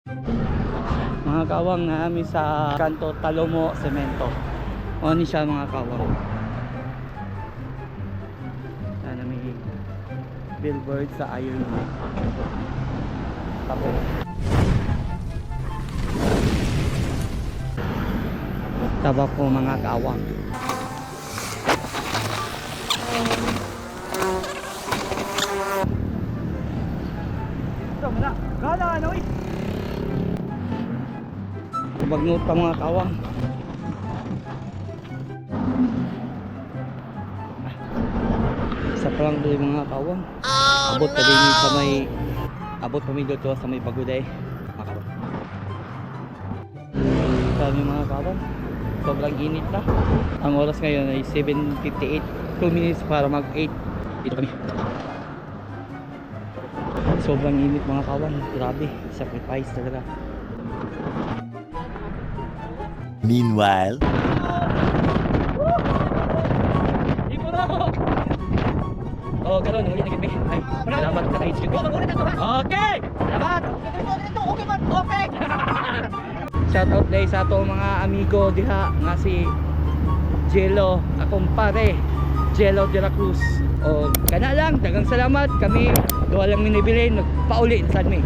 Mga kawang namin sa kanto Talomo Semento. O ni siya mga kawang. Sana may billboard sa Iron Man. Tapos tabak po mga kawang. Ito muna. Gala ano eh. Bagnot pa mga kawang. Isa pa lang doon mga kawang. Abot pa din sa may abot pa may dito sa may Pagoday mga kawang. Sabi mga kawang, sobrang init na. Ang oras ngayon ay 7:58. 2 minutes para mag 8. Dito kami. Sobrang init mga kawang. Grabe, sacrifice talaga. Meanwhile, oh, karon huli na gid. Ay, salamat sa HQ. Okay. Salamat. Okay man. Okay. Shout out day sa ato mga amigo diha nga si Jello, akong pare Jello de la Cruz. O kana lang, dagang salamat kami. Duha lang minibili, nagpauli sa mi.